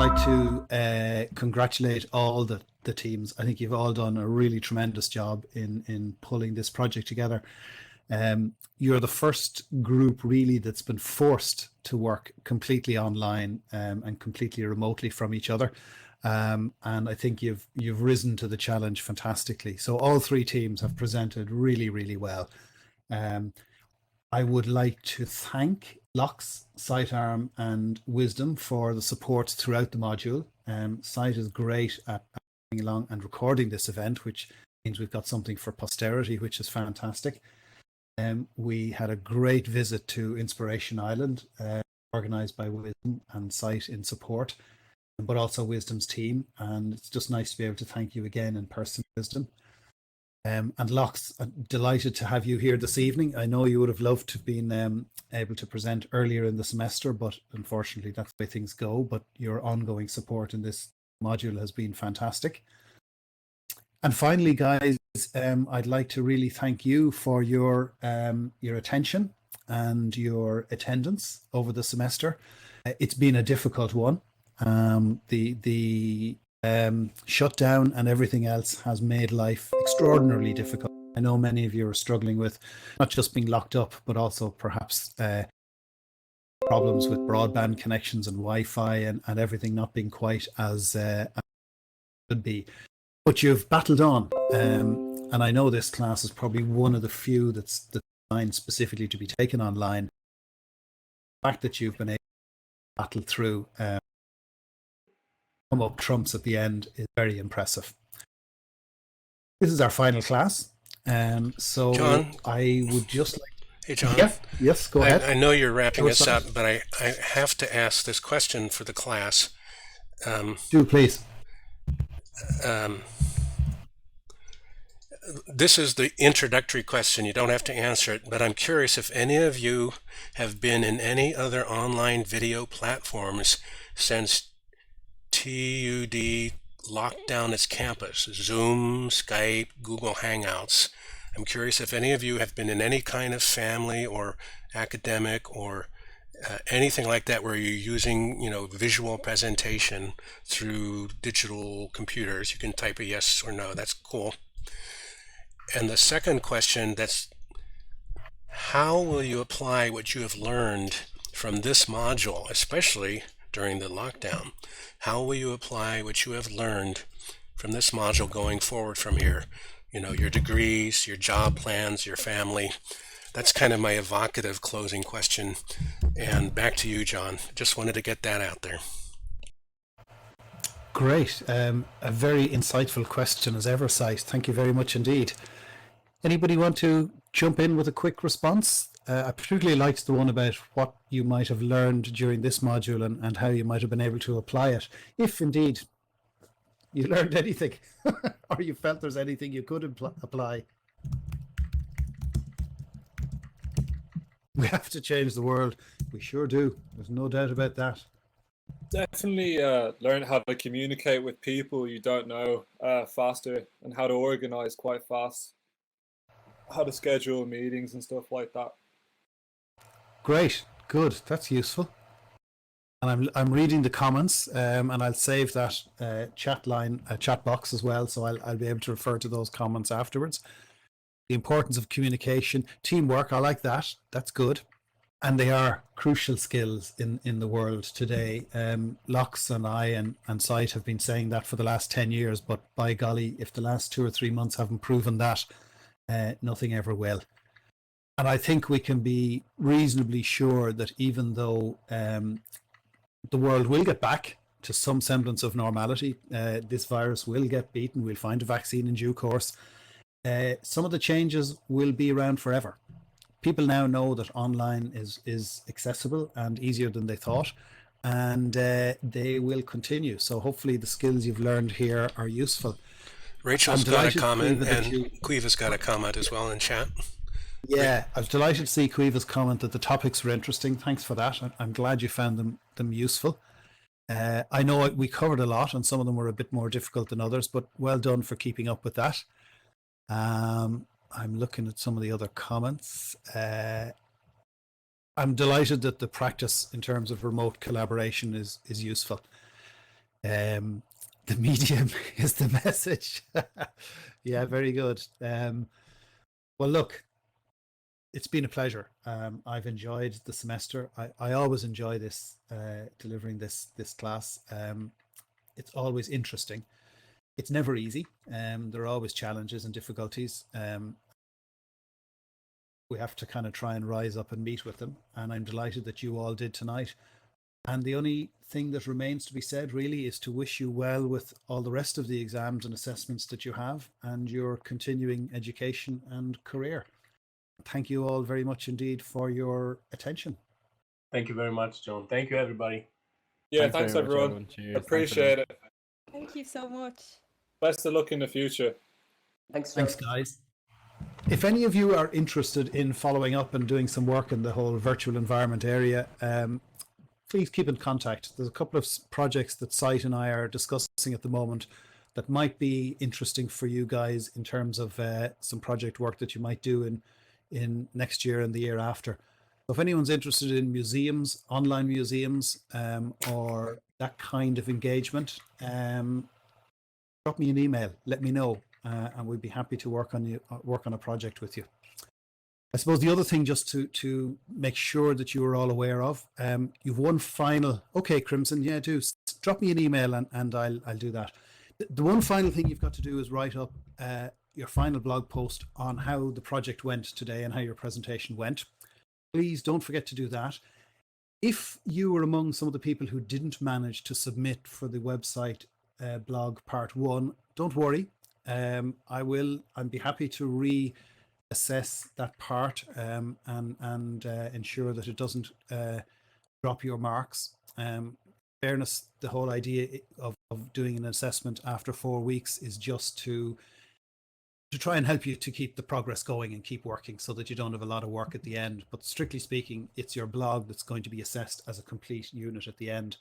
like to congratulate all the teams. I think you've all done a really tremendous job in pulling this project together. You're the first group really that's been forced to work completely online and completely remotely from each other. And I think you've risen to the challenge fantastically. So all three teams have presented really, really well. I would like to thank Locks, Sightarm and Wisdom for the support throughout the module. Sight is great at coming along and recording this event, which means we've got something for posterity, which is fantastic. We had a great visit to Inspiration Island, organised by Wisdom and Sight in support, but also Wisdom's team. And it's just nice to be able to thank you again in person, Wisdom. And Locks, delighted to have you here this evening. I know you would have loved to have been able to present earlier in the semester, but unfortunately that's the way things go. But your ongoing support in this module has been fantastic. And finally, guys, I'd like to really thank you for your attention and your attendance over the semester. It's been a difficult one. The shutdown and everything else has made life extraordinarily difficult. I know many of you are struggling with not just being locked up, but also perhaps problems with broadband connections and Wi-Fi and everything not being quite as it should be. But you've battled on, and I know this class is probably one of the few that's designed specifically to be taken online. The fact that you've been able to battle through, come up trumps at the end is very impressive. This is our final class, so John, I would just like. hey John, Yeah, yes, go ahead. I know you're wrapping us up, but I have to ask this question for the class. Do please. This is the introductory question. You don't have to answer it, but I'm curious if any of you have been in any other online video platforms since TUD locked down its campus, Zoom, Skype, Google Hangouts. I'm curious if any of you have been in any kind of family or academic or anything like that where you're using, visual presentation through digital computers. You can type a yes or no. That's cool. And the second question, that's how will you apply what you have learned from this module, especially during the lockdown? How will you apply what you have learned from this module going forward from here? Your degrees, your job plans, your family. That's kind of my evocative closing question. And back to you, John. Just wanted to get that out there. Great. A very insightful question as ever, Sight. Thank you very much indeed. Anybody want to jump in with a quick response? I particularly liked the one about what you might have learned during this module and how you might have been able to apply it, if indeed you learned anything or you felt there's anything you could apply. We have to change the world. We sure do. There's no doubt about that. Definitely learn how to communicate with people you don't know faster, and how to organize quite fast, how to schedule meetings and stuff like that. Great, good, that's useful. And I'm reading the comments, and I'll save that chat box as well, so I'll be able to refer to those comments afterwards. The importance of communication, teamwork, I like that. That's good. And they are crucial skills in the world today. Locks and I and Sight have been saying that for the last 10 years, but by golly, if the last 2 or 3 months haven't proven that, nothing ever will. And I think we can be reasonably sure that even though the world will get back to some semblance of normality, this virus will get beaten, we'll find a vaccine in due course, some of the changes will be around forever. People now know that online is accessible and easier than they thought, and they will continue. So hopefully the skills you've learned here are useful. Rachel's got a comment, and Quiva's got a comment as well in chat. Yeah, I was delighted to see Quiva's comment that the topics were interesting. Thanks for that. I'm glad you found them useful. I know we covered a lot, and some of them were a bit more difficult than others, but well done for keeping up with that. I'm looking at some of the other comments. I'm delighted that the practice in terms of remote collaboration is useful. The medium is the message. Yeah, very good. Well, look, it's been a pleasure. I've enjoyed the semester. I always enjoy this delivering this class. It's always interesting. It's never easy. There are always challenges and difficulties. We have to kind of try and rise up and meet with them. And I'm delighted that you all did tonight. And the only thing that remains to be said really is to wish you well with all the rest of the exams and assessments that you have and your continuing education and career. Thank you all very much indeed for your attention. Thank you very much, John. Thank you, everybody. Yeah, Thanks thanks very much, everyone. everyone. Cheers. Thanks, Appreciate it. Thank you so much. Best of luck in the future. Thanks, John. Thanks, guys. If any of you are interested in following up and doing some work in the whole virtual environment area, please keep in contact. There's a couple of projects that Site and I are discussing at the moment that might be interesting for you guys in terms of some project work that you might do in next year and the year after. So if anyone's interested in museums, online museums, or that kind of engagement, drop me an email, let me know, and we'd be happy to work on a project with you. I suppose the other thing, just to make sure that you are all aware of, you've one final. Okay, Crimson, yeah, do drop me an email and I'll do that. The one final thing you've got to do is write up your final blog post on how the project went today and how your presentation went. Please don't forget to do that. If you were among some of the people who didn't manage to submit for the website blog part 1, don't worry. I'd be happy to reassess that part and ensure that it doesn't drop your marks. Fairness, the whole idea of doing an assessment after 4 weeks is just to try and help you to keep the progress going and keep working so that you don't have a lot of work at the end. But strictly speaking, it's your blog that's going to be assessed as a complete unit at the end.